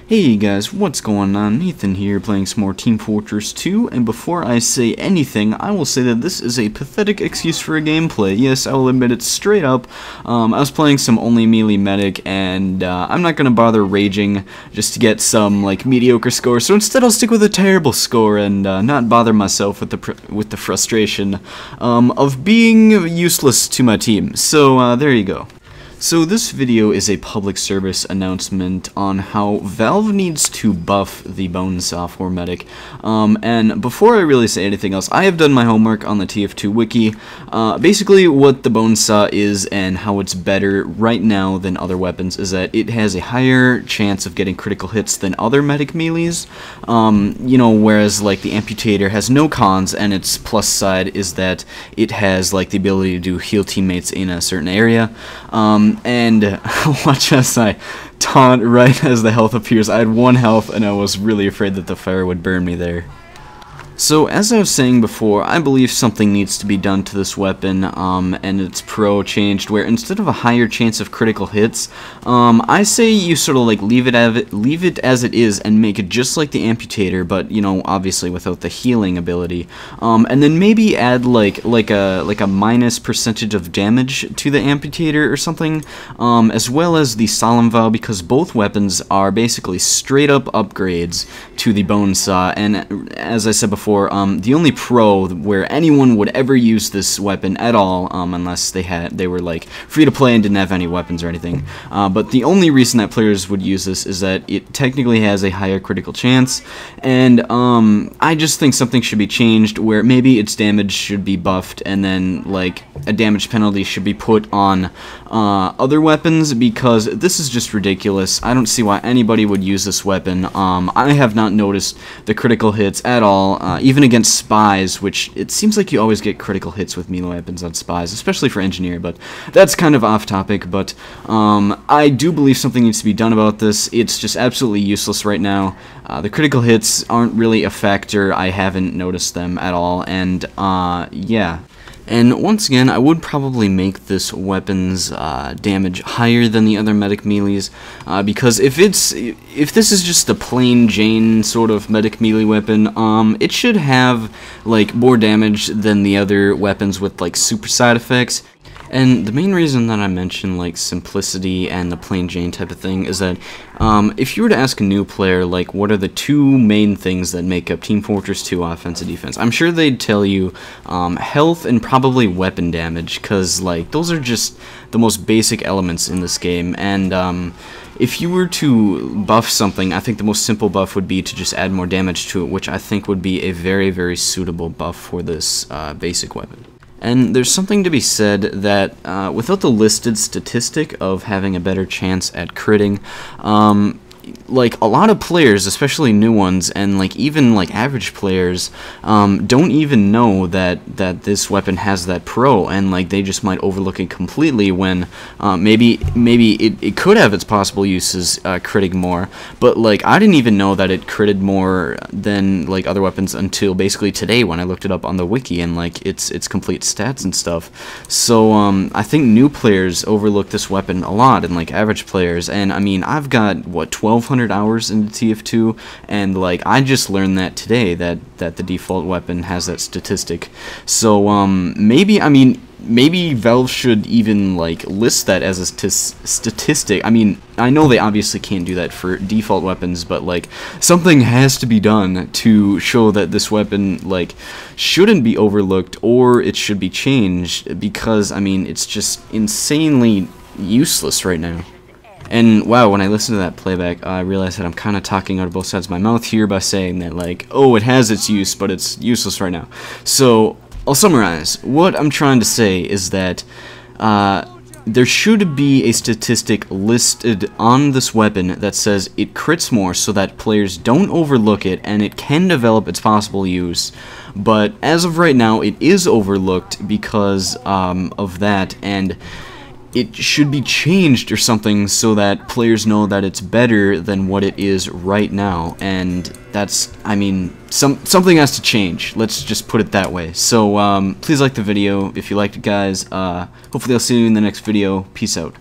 Hey guys, what's going on? Nathan here playing some more Team Fortress 2, and before I say anything, I will say that this is a pathetic excuse for a gameplay. Yes, I will admit it straight up. I was playing some only melee medic, and I'm not gonna bother raging just to get some like mediocre score, so instead I'll stick with a terrible score and not bother myself with the frustration of being useless to my team. So there you go. So this video is a public service announcement on how Valve needs to buff the Bonesaw for medic. And before I really say anything else, I have done my homework on the TF2 wiki. Basically what the Bonesaw is and how it's better right now than other weapons is that it has a higher chance of getting critical hits than other medic melees. You know, whereas like the Amputator has no cons, and its plus side is that it has like the ability to heal teammates in a certain area. And watch as I taunt right as the health appears. I had 1 health and I was really afraid that the fire would burn me there. So, as I was saying before, I believe something needs to be done to this weapon, and its pro changed, where instead of a higher chance of critical hits, I say you sort of like leave it as it is and make it just like the Amputator, but, you know, obviously without the healing ability, and then maybe add like a minus percentage of damage to the Amputator or something, as well as the Solemn Vow, because both weapons are basically straight up upgrades to the Bonesaw, and as I said before, the only pro where anyone would ever use this weapon at all, unless they were like free to play and didn't have any weapons or anything, but the only reason that players would use this is that it technically has a higher critical chance, and I just think something should be changed where maybe its damage should be buffed, and then like a damage penalty should be put on other weapons, because this is just ridiculous. I don't see why anybody would use this weapon. I have not noticed the critical hits at all, even against spies, which it seems like you always get critical hits with melee weapons on spies, especially for engineer, but that's kind of off topic. But I do believe something needs to be done about this. It's just absolutely useless right now. The critical hits aren't really a factor. I haven't noticed them at all, and yeah. And once again, I would probably make this weapon's damage higher than the other medic melees, because if this is just a plain Jane sort of medic melee weapon, it should have like more damage than the other weapons with like super side effects. And the main reason that I mention like simplicity and the plain Jane type of thing is that if you were to ask a new player like what are the 2 main things that make up Team Fortress 2 offense and defense, I'm sure they'd tell you health and probably weapon damage, because like those are just the most basic elements in this game. And if you were to buff something, I think the most simple buff would be to just add more damage to it, which I think would be a very, very suitable buff for this basic weapon. And there's something to be said that without the listed statistic of having a better chance at critting, like a lot of players, especially new ones, and like even like average players, don't even know that this weapon has that pro, and like they just might overlook it completely when maybe it could have its possible uses critting more, but like I didn't even know that it critted more than like other weapons until basically today when I looked it up on the wiki and like its complete stats and stuff. So I think new players overlook this weapon a lot, and like average players, and I mean I've got what 1,200 hours into TF2, and like I just learned that today that the default weapon has that statistic. So maybe Valve should even like list that as a statistic. I mean, I know they obviously can't do that for default weapons, but like something has to be done to show that this weapon like shouldn't be overlooked, or it should be changed, because I mean it's just insanely useless right now. And wow, when I listen to that playback, I realize that I'm kind of talking out of both sides of my mouth here by saying that like, oh, it has its use, but it's useless right now. So I'll summarize. What I'm trying to say is that there should be a statistic listed on this weapon that says it crits more, so that players don't overlook it and it can develop its possible use. But as of right now, it is overlooked because of that, and it should be changed or something so that players know that it's better than what it is right now. And that's, I mean, something has to change. Let's just put it that way. So please like the video if you liked it, guys. Hopefully I'll see you in the next video. Peace out.